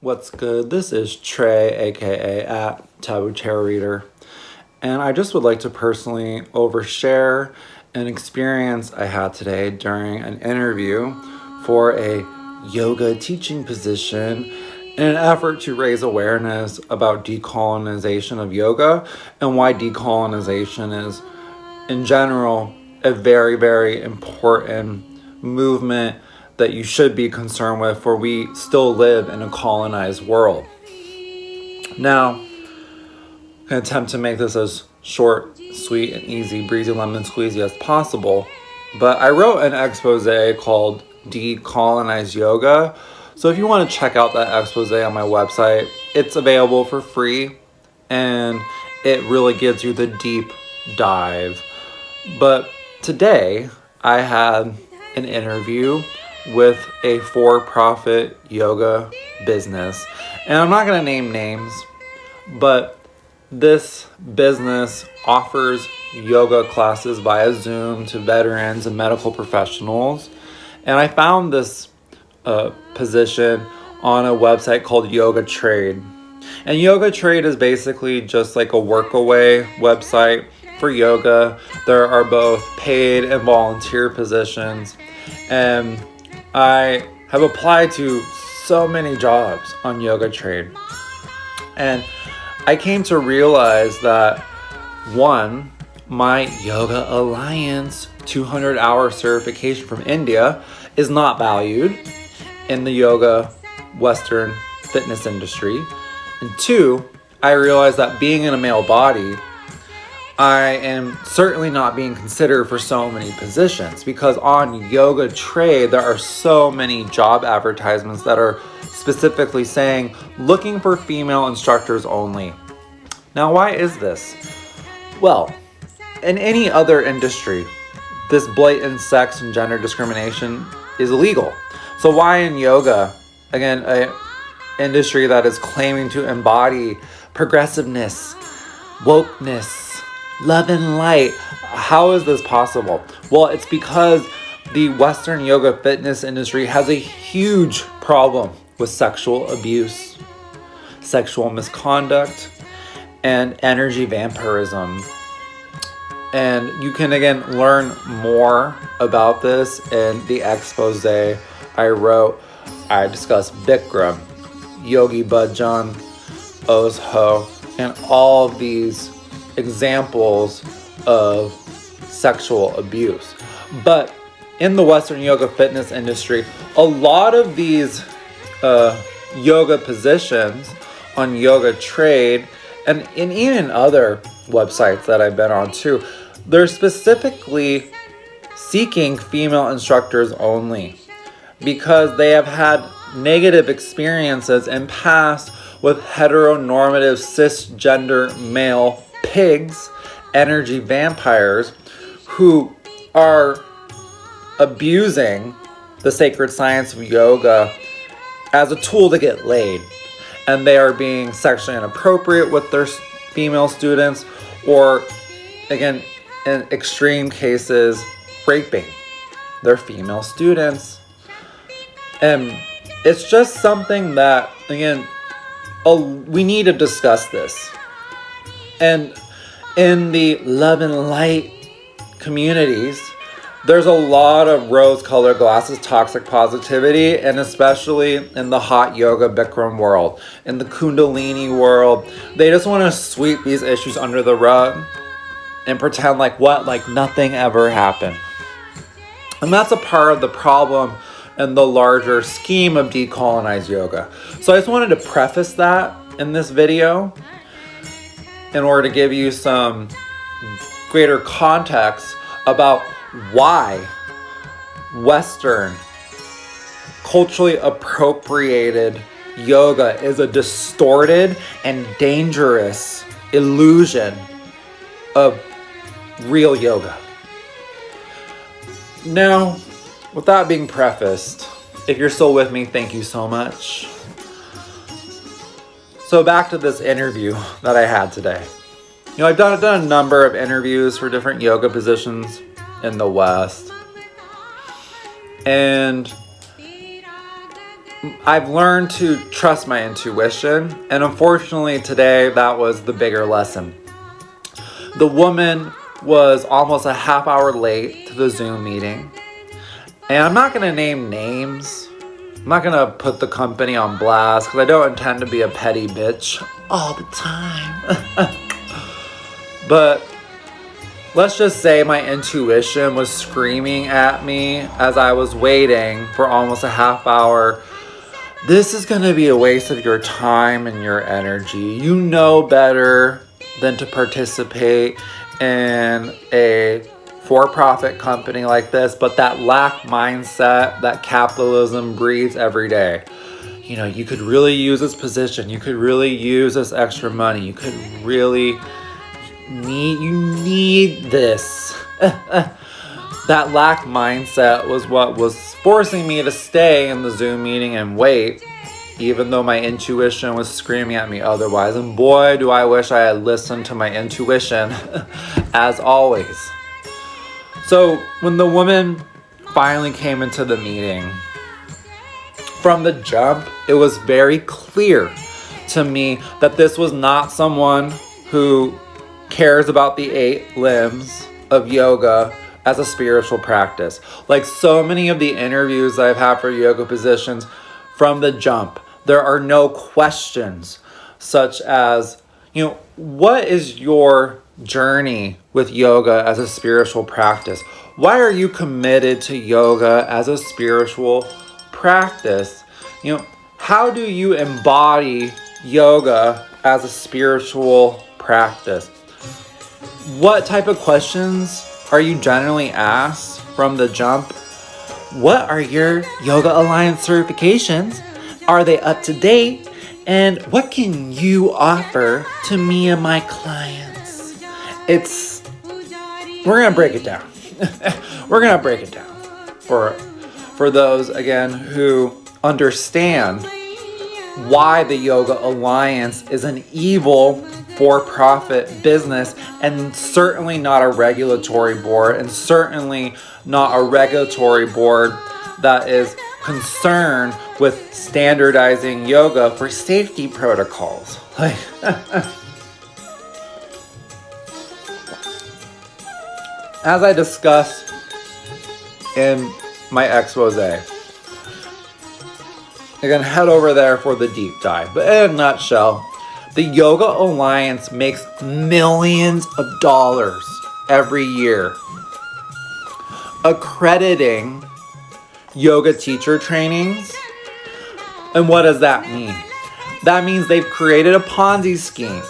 What's good? This is Trey, aka at Taboo Tarot Reader, and I just would like to personally overshare an experience I had today during an interview for a yoga teaching position in an effort to raise awareness about decolonization of yoga and why decolonization is, in general, a very, very important movement that you should be concerned with, for we still live in a colonized world. Now, I'm going to attempt to make this as short, sweet, and easy, breezy, lemon squeezy as possible. But I wrote an expose called Decolonize Yoga. So if you want to check out that expose on my website, it's available for free. And it really gives you the deep dive. But today, I had an interview with a for-profit yoga business. And I'm not going to name names, but this business offers yoga classes via Zoom to veterans and medical professionals. And I found this position on a website called Yoga Trade. And Yoga Trade is basically just like a workaway website for yoga. There are both paid and volunteer positions. And I have applied to so many jobs on Yoga Trade. And I came to realize that, one, my Yoga Alliance 200-hour certification from India is not valued in the yoga Western fitness industry. And two, I realized that being in a male body, I am certainly not being considered for so many positions, because on Yoga Trade, there are so many job advertisements that are specifically saying, looking for female instructors only. Now, why is this? Well, in any other industry, this blatant sex and gender discrimination is illegal. So why in yoga, again, an industry that is claiming to embody progressiveness, wokeness, love and light, how is this possible? Well, it's because the Western yoga fitness industry has a huge problem with sexual abuse, sexual misconduct, and energy vampirism. And you can, again, learn more about this in the expose I wrote. I discussed Bikram, Yogi Bhajan, Osho, and all of these examples of sexual abuse. But in the Western yoga fitness industry, a lot of these yoga positions on Yoga Trade and even other websites that I've been on too, they're specifically seeking female instructors only because they have had negative experiences in past with heteronormative cisgender male pigs, energy vampires, who are abusing the sacred science of yoga as a tool to get laid. And they are being sexually inappropriate with their female students, or, again, in extreme cases, raping their female students. And it's just something that, again, we need to discuss this. And in the love and light communities, there's a lot of rose-colored glasses, toxic positivity, and especially in the hot yoga Bikram world, in the Kundalini world, they just want to sweep these issues under the rug and pretend like nothing ever happened. And that's a part of the problem in the larger scheme of decolonized yoga. So I just wanted to preface that in this video in order to give you some greater context about why Western, culturally appropriated yoga is a distorted and dangerous illusion of real yoga. Now, with that being prefaced, if you're still with me, thank you so much. So back to this interview that I had today. I've done a number of interviews for different yoga positions in the West. And I've learned to trust my intuition, and unfortunately today that was the bigger lesson. The woman was almost a half hour late to the Zoom meeting, and I'm not going to name names. I'm not going to put the company on blast because I don't intend to be a petty bitch all the time. But let's just say my intuition was screaming at me as I was waiting for almost a half hour. This is going to be a waste of your time and your energy. You know better than to participate in a for-profit company like this, but that lack mindset that capitalism breeds every day. You know, you could really use this position. You could really use this extra money. You could really need this. That lack mindset was what was forcing me to stay in the Zoom meeting and wait, even though my intuition was screaming at me otherwise. And boy, do I wish I had listened to my intuition, as always. So when the woman finally came into the meeting, from the jump, it was very clear to me that this was not someone who cares about the 8 limbs of yoga as a spiritual practice. Like so many of the interviews I've had for yoga positions, from the jump, there are no questions such as, you know, what is your journey with yoga as a spiritual practice? Why are you committed to yoga as a spiritual practice? You know, how do you embody yoga as a spiritual practice? What type of questions are you generally asked from the jump? What are your Yoga Alliance certifications? Are they up to date? And what can you offer to me and my clients? We're going to break it down. We're going to break it down for those, again, who understand why the Yoga Alliance is an evil for-profit business, and certainly not a regulatory board, and certainly not a regulatory board that is concerned with standardizing yoga for safety protocols. Like, as I discussed in my expose, you're going to head over there for the deep dive. But in a nutshell, the Yoga Alliance makes millions of dollars every year accrediting yoga teacher trainings. And what does that mean? That means they've created a Ponzi scheme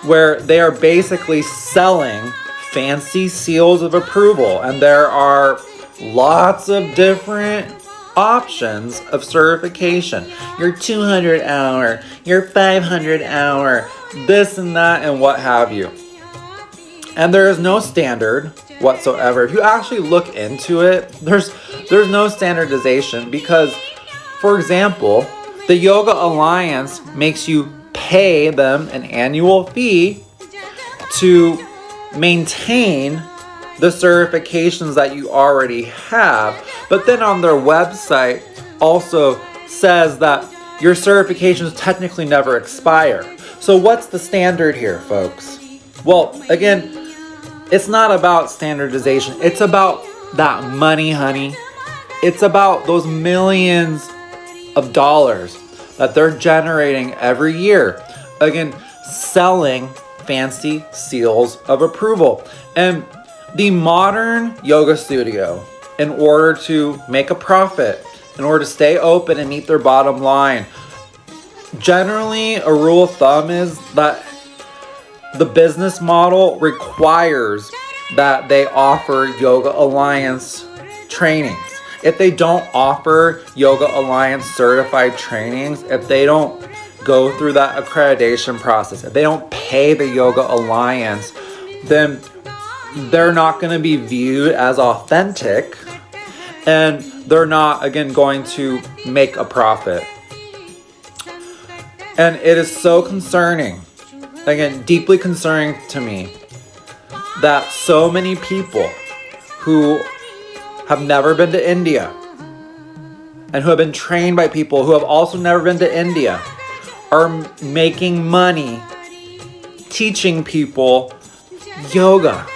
where they are basically selling fancy seals of approval. And there are lots of different options of certification. Your 200 hour, your 500 hour, this and that and what have you. And there is no standard whatsoever. If you actually look into it, there's no standardization because, for example, the Yoga Alliance makes you pay them an annual fee to maintain the certifications that you already have. But then on their website also says that your certifications technically never expire. So what's the standard here, folks? Well, again, it's not about standardization. It's about that money, honey. It's about those millions of dollars that they're generating every year. Again, selling fancy seals of approval. And the modern yoga studio, in order to make a profit, in order to stay open and meet their bottom line, generally a rule of thumb is that the business model requires that they offer Yoga Alliance trainings. If they don't offer Yoga Alliance certified trainings, if they don't go through that accreditation process, if they don't pay the Yoga Alliance, then they're not going to be viewed as authentic, and they're not, again, going to make a profit. And it is so concerning, again, deeply concerning to me, that so many people who have never been to India, and who have been trained by people who have also never been to India are making money teaching people yoga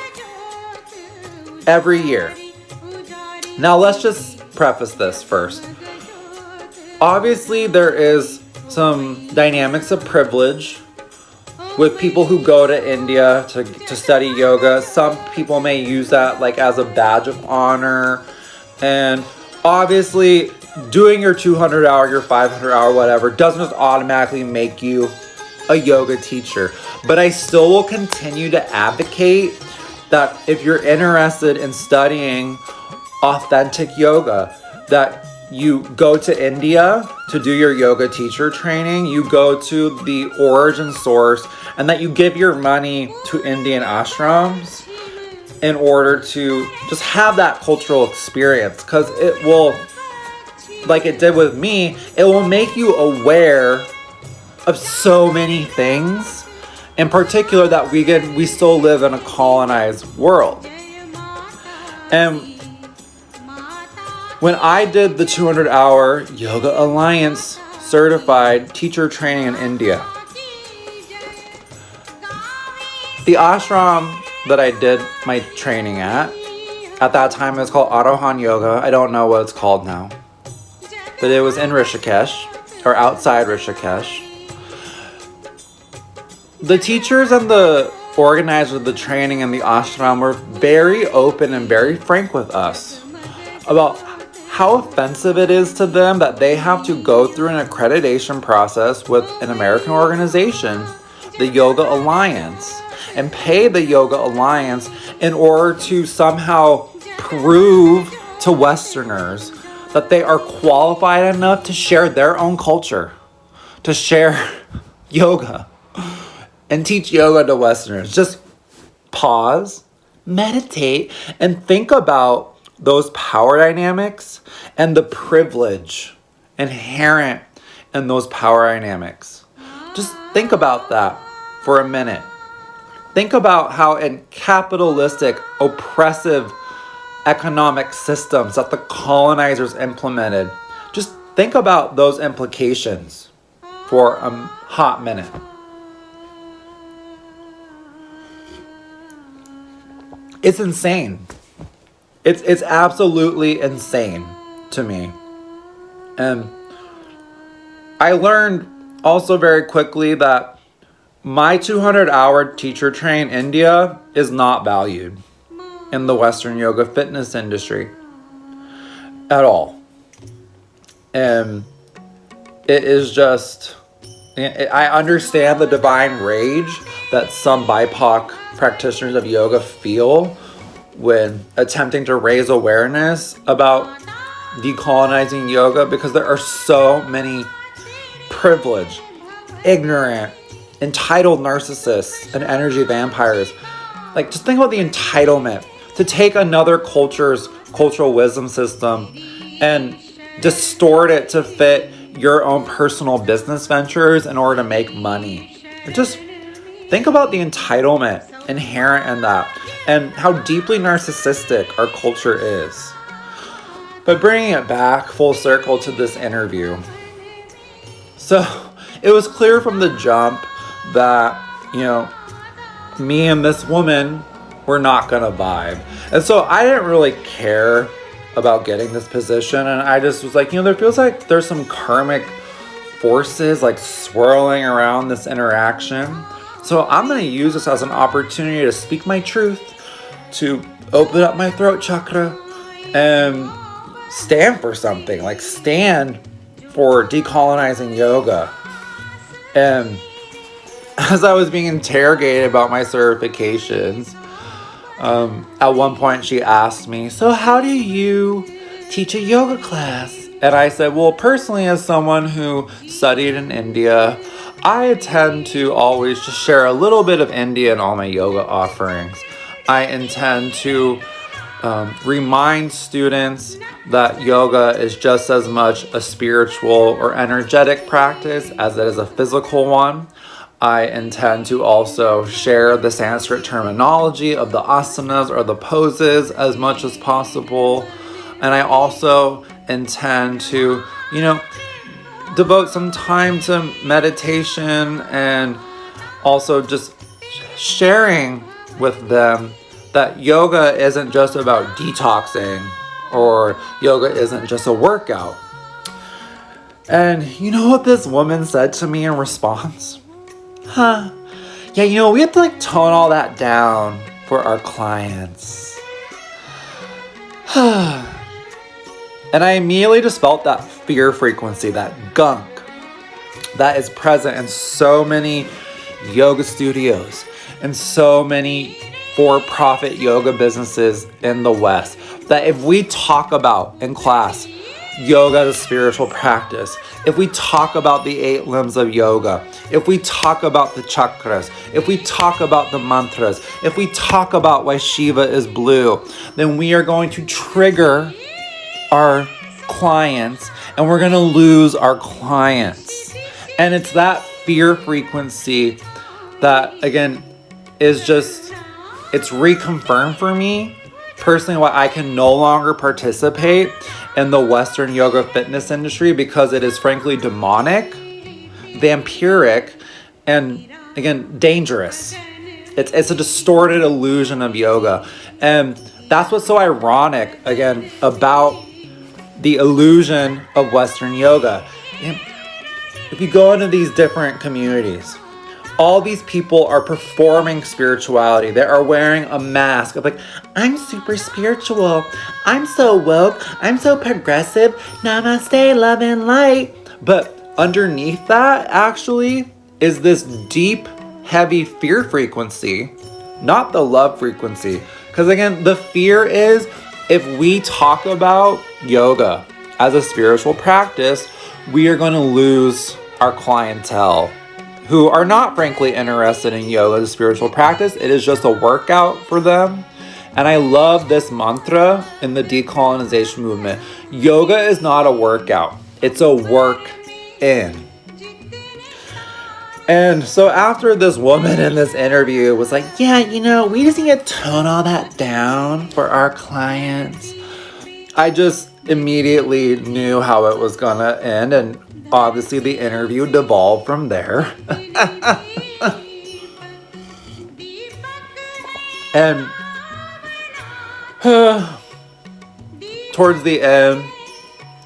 every year. Now let's just preface this first. Obviously, there is some dynamics of privilege with people who go to India to study yoga. Some people may use that like as a badge of honor. And obviously, doing your 200-hour, your 500-hour, whatever, doesn't just automatically make you a yoga teacher. But I still will continue to advocate that if you're interested in studying authentic yoga, that you go to India to do your yoga teacher training, you go to the origin source, and that you give your money to Indian ashrams in order to just have that cultural experience. Because it will, like it did with me, it will make you aware of so many things. In particular, that we still live in a colonized world. And when I did the 200-hour Yoga Alliance certified teacher training in India, the ashram that I did my training at that time it was called Arohan Yoga. I don't know what it's called now. But it was in Rishikesh, or outside Rishikesh. The teachers and the organizers of the training in the ashram were very open and very frank with us about how offensive it is to them that they have to go through an accreditation process with an American organization, the Yoga Alliance, and pay the Yoga Alliance in order to somehow prove to Westerners that they are qualified enough to share their own culture, to share yoga, and teach yoga to Westerners. Just pause, meditate, and think about those power dynamics and the privilege inherent in those power dynamics. Just think about that for a minute. Think about how in capitalistic, oppressive economic systems that the colonizers implemented, just think about those implications for a hot minute. It's insane. It's absolutely insane to me. And I learned also very quickly that my 200-hour teacher train in India is not valued in the Western yoga fitness industry at all. And it is just, I understand the divine rage that some BIPOC practitioners of yoga feel when attempting to raise awareness about decolonizing yoga, because there are so many privileged, ignorant, entitled narcissists and energy vampires. Like, just think about the entitlement to take another culture's cultural wisdom system and distort it to fit your own personal business ventures in order to make money. And just think about the entitlement inherent in that and how deeply narcissistic our culture is. But bringing it back full circle to this interview. So it was clear from the jump that, me and this woman were not going to vibe. And so I didn't really care about getting this position. And I just was like, there feels like there's some karmic forces like swirling around this interaction. So I'm going to use this as an opportunity to speak my truth, to open up my throat chakra and stand for something, like stand for decolonizing yoga. And as I was being interrogated about my certifications, at one point she asked me, so how do you teach a yoga class? And I said, well, personally, as someone who studied in India, I tend to always just share a little bit of India in all my yoga offerings. I intend to remind students that yoga is just as much a spiritual or energetic practice as it is a physical one. I intend to also share the Sanskrit terminology of the asanas or the poses as much as possible. And I also intend to, devote some time to meditation and also just sharing with them that yoga isn't just about detoxing or yoga isn't just a workout. And you know what this woman said to me in response? Yeah, we have to tone all that down for our clients. And I immediately just felt that fear frequency, that gunk that is present in so many yoga studios and so many for-profit yoga businesses in the West. That if we talk about in class yoga as a spiritual practice, if we talk about the 8 limbs of yoga, if we talk about the chakras, if we talk about the mantras, if we talk about why Shiva is blue, then we are going to trigger our clients and we're going to lose our clients. And it's that fear frequency that, again, is just, it's reconfirmed for me personally why I can no longer participate in the Western yoga fitness industry, because it is frankly demonic, vampiric, and again, dangerous. It's a distorted illusion of yoga. And that's what's so ironic, again, about the illusion of Western yoga. If you go into these different communities, all these people are performing spirituality. They are wearing a mask of I'm super spiritual. I'm so woke. I'm so progressive. Namaste, love and light. But underneath that actually is this deep, heavy fear frequency, not the love frequency. Because again, the fear is if we talk about yoga as a spiritual practice, we are going to lose our clientele who are not frankly interested in yoga as a spiritual practice. It is just a workout for them. And I love this mantra in the decolonization movement. Yoga is not a workout. It's a work in. And so after this woman in this interview was we just need to tone all that down for our clients, I just immediately knew how it was gonna end, and obviously the interview devolved from there. And towards the end,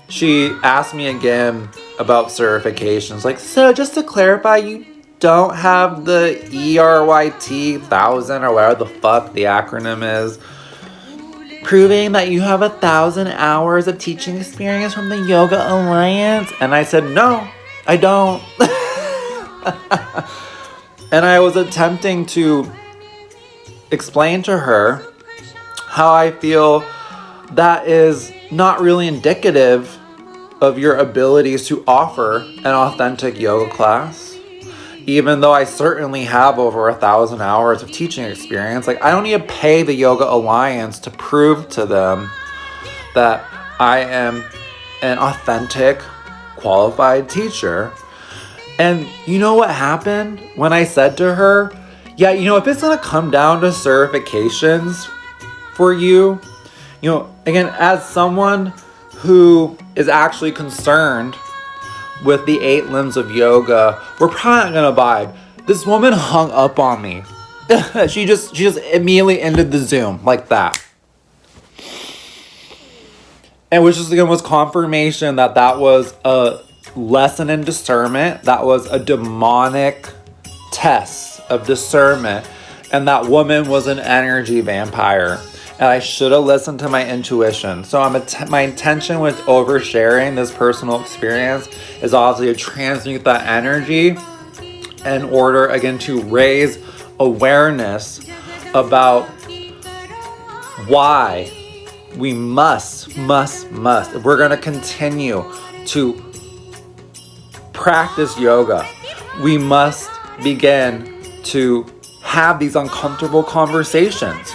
she asked me again about certifications. So just to clarify, you don't have the ERYT 1000 or whatever the fuck the acronym is, proving that you have 1,000 hours of teaching experience from the Yoga Alliance? And I said, no, I don't. And I was attempting to explain to her how I feel that is not really indicative of your abilities to offer an authentic yoga class. Even though I certainly have over 1,000 hours of teaching experience, I don't need to pay the Yoga Alliance to prove to them that I am an authentic, qualified teacher. And you know what happened when I said to her, if it's going to come down to certifications for you, again, as someone who is actually concerned with the 8 limbs of yoga, we're probably not gonna vibe. This woman hung up on me. She just immediately ended the Zoom like that. And which just again was confirmation that was a lesson in discernment. That was a demonic test of discernment. And that woman was an energy vampire. And I should have listened to my intuition. So my intention with oversharing this personal experience is obviously to transmute that energy in order, again, to raise awareness about why we must, if we're going to continue to practice yoga, we must begin to have these uncomfortable conversations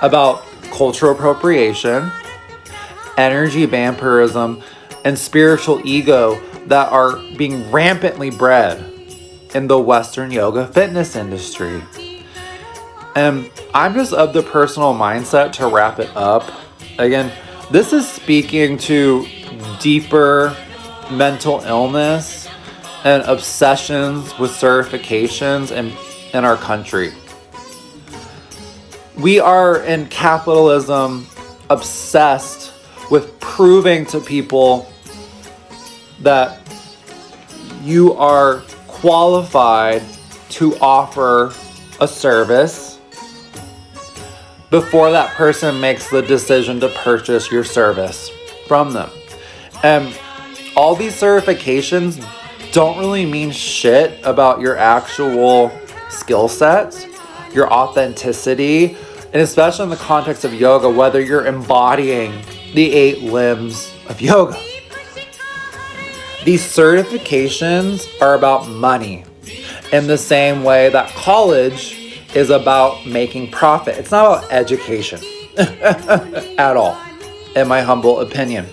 about cultural appropriation, energy vampirism, and spiritual ego that are being rampantly bred in the Western yoga fitness industry. And I'm just of the personal mindset, to wrap it up. Again, this is speaking to deeper mental illness and obsessions with certifications in our country. We are in capitalism obsessed with proving to people that you are qualified to offer a service before that person makes the decision to purchase your service from them. And all these certifications don't really mean shit about your actual skill sets, your authenticity, and especially in the context of yoga, whether you're embodying the 8 limbs of yoga. These certifications are about money in the same way that college is about making profit. It's not about education at all, in my humble opinion.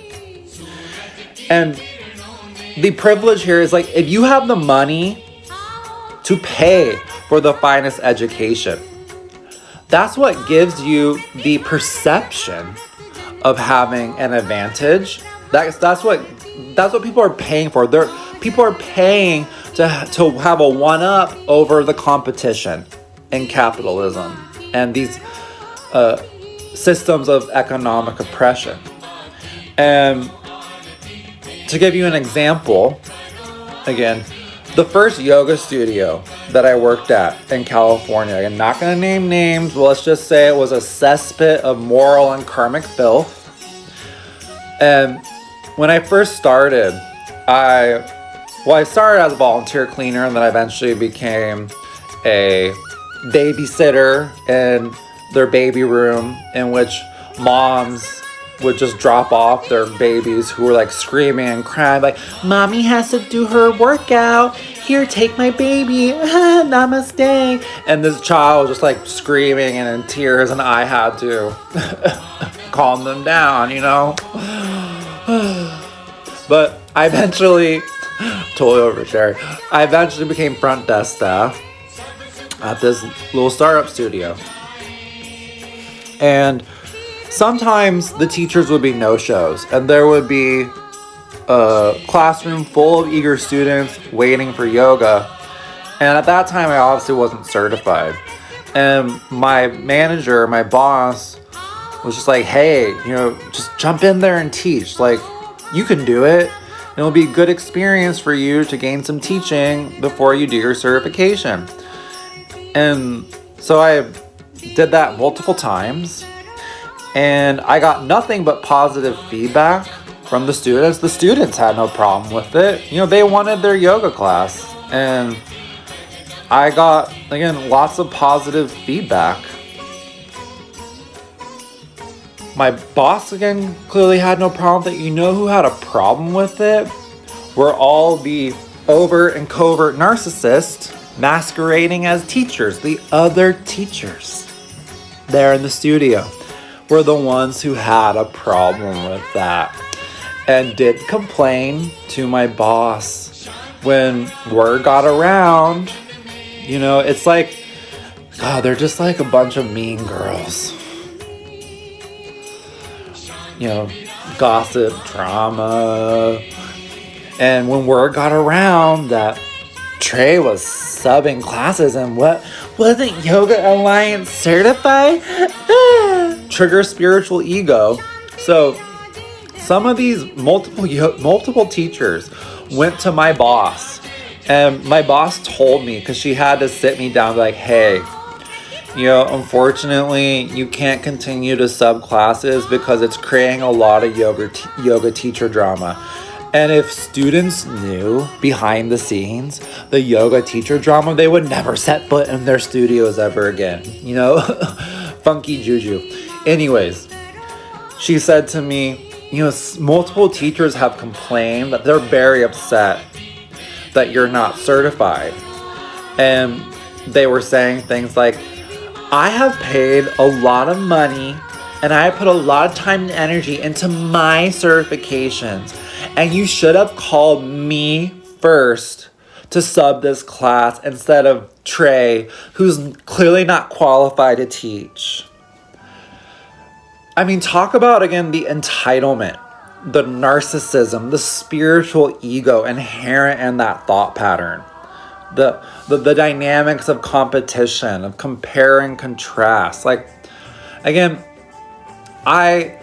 And the privilege here is like, if you have the money to pay for the finest education, that's what gives you the perception of having an advantage. That's what people are paying for. People are paying to have a one-up over the competition in capitalism and these systems of economic oppression. And to give you an example, again, the first yoga studio that I worked at in California, I'm not going to name names, but let's just say it was a cesspit of moral and karmic filth. And when I first started, I started as a volunteer cleaner, and then I eventually became a babysitter in their baby room, in which moms would just drop off their babies who were like screaming and crying, like, "Mommy has to do her workout. Here, take my baby. Namaste." And this child was just like screaming and in tears, and I had to calm them down, you know? But I eventually, totally oversharing, I eventually became front desk staff at this little startup studio. And sometimes the teachers would be no-shows, and there would be a classroom full of eager students waiting for yoga. And at that time, I obviously wasn't certified. And my manager, my boss, was just like, "Hey, just jump in there and teach. Like, you can do it. And it'll be a good experience for you to gain some teaching before you do your certification." And so I did that multiple times. And I got nothing but positive feedback from the students. The students had no problem with it. They wanted their yoga class. And I got, again, lots of positive feedback. My boss, again, clearly had no problem with it. Who had a problem with it? Were all the overt and covert narcissists masquerading as teachers. The other teachers there in the studio were the ones who had a problem with that and did complain to my boss. When word got around, it's like, God, they're just like a bunch of mean girls. Gossip, drama. And when word got around that Trey was subbing classes and wasn't Yoga Alliance certified? Trigger spiritual ego. So some of these multiple teachers went to my boss, and my boss told me, because she had to sit me down, like, "Hey, unfortunately, you can't continue to sub classes because it's creating a lot of yoga teacher drama." And if students knew behind the scenes the yoga teacher drama, they would never set foot in their studios ever again. Funky juju. Anyways, she said to me, multiple teachers have complained that they're very upset that you're not certified. And they were saying things like, "I have paid a lot of money and I put a lot of time and energy into my certifications. And you should have called me first to sub this class instead of Trey, who's clearly not qualified to teach." I mean, talk about, again, the entitlement the narcissism, the spiritual ego inherent in that thought pattern. The dynamics of competition, of compare and contrast. Like, again, I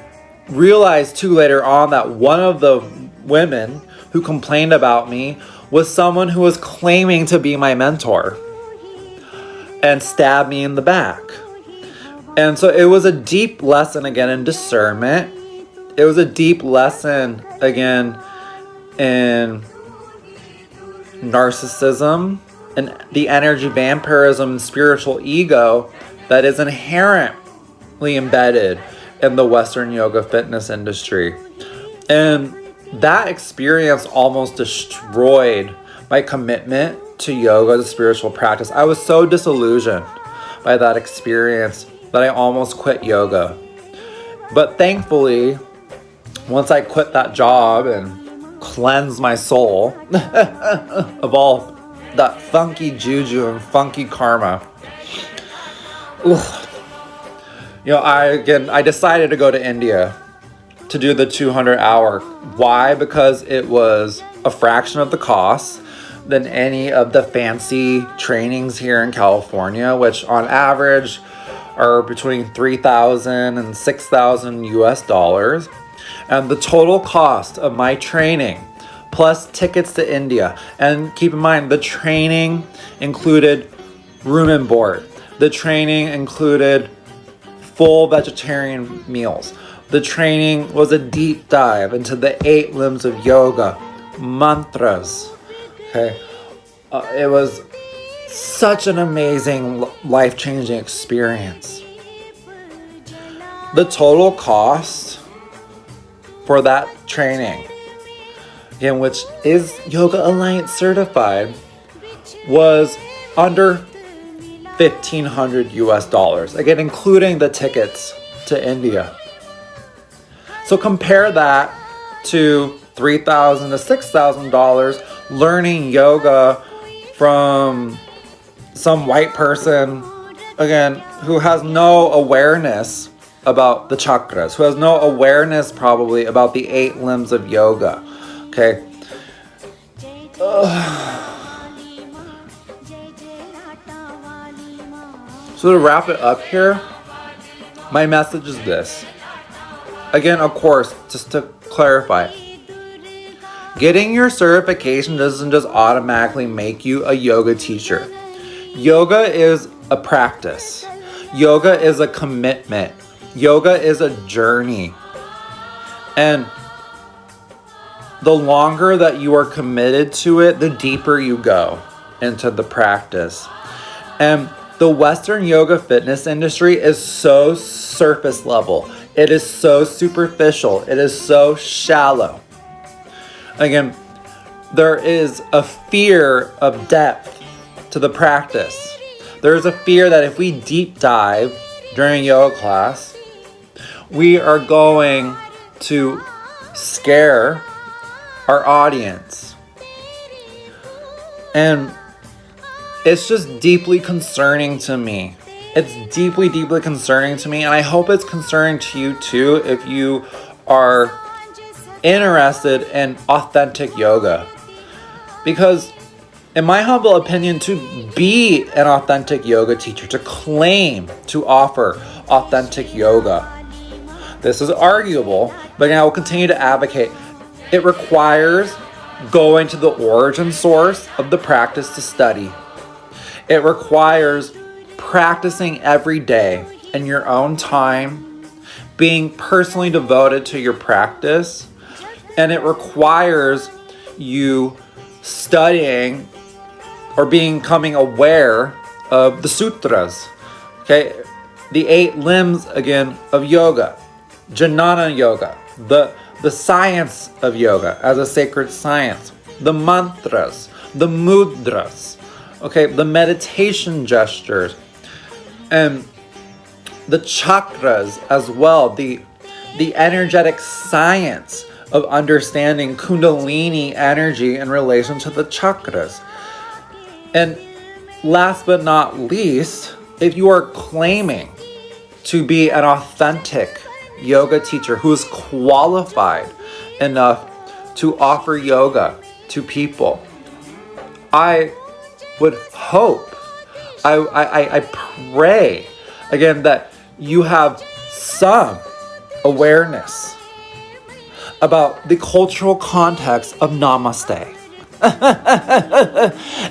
realized too later on that one of the women who complained about me was someone who was claiming to be my mentor and stabbed me in the back. And so it was a deep lesson again in discernment. It was a deep lesson again in narcissism and the energy vampirism and spiritual ego that is inherently embedded in the Western yoga fitness industry. And that experience almost destroyed my commitment to yoga, the spiritual practice. I was so disillusioned by that experience that I almost quit yoga. But thankfully, once I quit that job and cleansed my soul of all that funky juju and funky karma, I decided to go to India to do the 200-hour. Why? Because it was a fraction of the cost than any of the fancy trainings here in California, which on average are between $3,000 and $6,000 US. And the total cost of my training, plus tickets to India, and keep in mind, the training included room and board. The training included full vegetarian meals. The training was a deep dive into the 8 limbs of yoga, mantras. Okay, it was such an amazing, life-changing experience. The total cost for that training, again, which is Yoga Alliance certified, was under $1,500 US, again, including the tickets to India. So compare that to $3,000 to $6,000 learning yoga from some white person, again, who has no awareness about the chakras, who has no awareness probably about the 8 limbs of yoga. Okay. So to wrap it up here, my message is this. Again, of course, just to clarify, getting your certification doesn't just automatically make you a yoga teacher. Yoga is a practice. Yoga is a commitment. Yoga is a journey. And the longer that you are committed to it, the deeper you go into the practice. And the Western yoga fitness industry is so surface level. It is so superficial. It is so shallow. Again, there is a fear of depth to the practice. There is a fear that if we deep dive during yoga class, we are going to scare our audience. And it's just deeply concerning to me. It's deeply, deeply concerning to me. And I hope it's concerning to you too if you are interested in authentic yoga. Because in my humble opinion, to be an authentic yoga teacher, to claim to offer authentic yoga, this is arguable, but I will continue to advocate. It requires going to the origin source of the practice to study. It requires practicing every day in your own time, being personally devoted to your practice, and it requires you studying or becoming aware of the sutras, okay? The 8 limbs, again, of yoga, jnana yoga, the science of yoga as a sacred science, the mantras, the mudras, okay, the meditation gestures, and the chakras as well, the energetic science of understanding Kundalini energy in relation to the chakras. And last but not least, if you are claiming to be an authentic yoga teacher who is qualified enough to offer yoga to people. I would hope, I pray, again, that you have some awareness about the cultural context of namaste.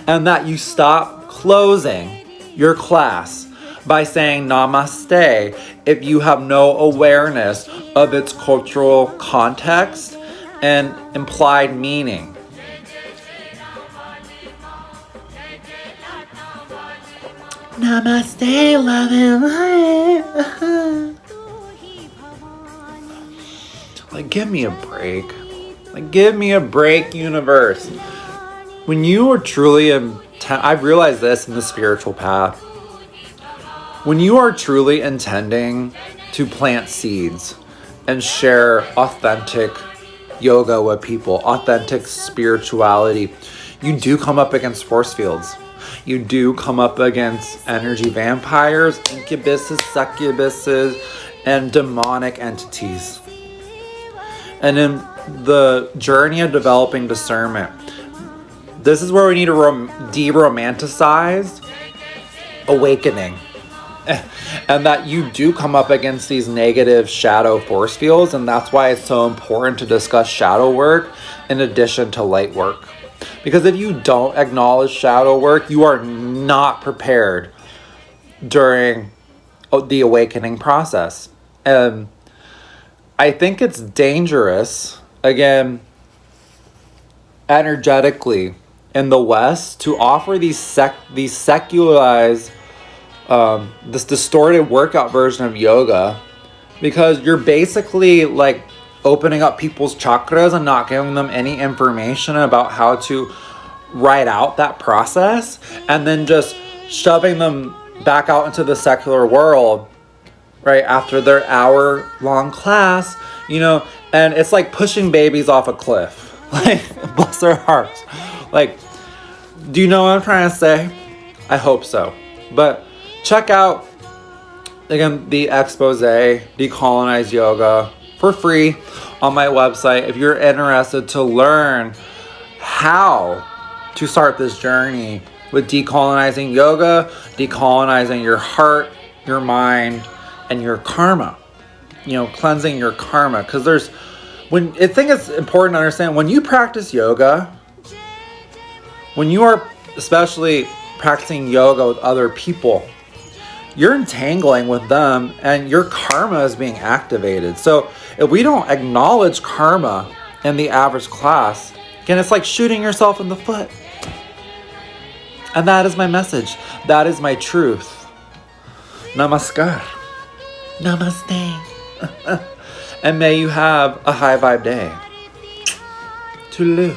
And that you stop closing your class by saying namaste if you have no awareness of its cultural context and implied meaning. Namaste, love and light. Like, give me a break. Like, give me a break, universe. When you are truly I've realized this in the spiritual path. When you are truly intending to plant seeds and share authentic yoga with people, authentic spirituality, you do come up against force fields. You do come up against energy vampires, incubuses, succubuses, and demonic entities. And in the journey of developing discernment, this is where we need to de-romanticize awakening. And that you do come up against these negative shadow force fields, and that's why it's so important to discuss shadow work in addition to light work. Because if you don't acknowledge shadow work, you are not prepared during the awakening process. And I think it's dangerous, again, energetically in the West, to offer these secularized, this distorted workout version of yoga, because you're basically like opening up people's chakras and not giving them any information about how to write out that process, and then just shoving them back out into the secular world right after their hour-long class, and it's like pushing babies off a cliff. Like, bless their hearts. Like, do you know what I'm trying to say? I hope so. But check out, again, the Exposé, Decolonize Yoga, for free on my website if you're interested to learn how to start this journey with decolonizing yoga, decolonizing your heart, your mind, and your karma. Cleansing your karma. Because I think it's important to understand, when you practice yoga, when you are especially practicing yoga with other people, you're entangling with them and your karma is being activated. So if we don't acknowledge karma in the average class, again, it's like shooting yourself in the foot. And that is my message. That is my truth. Namaskar. Namaste. And may you have a high vibe day. Toodaloo.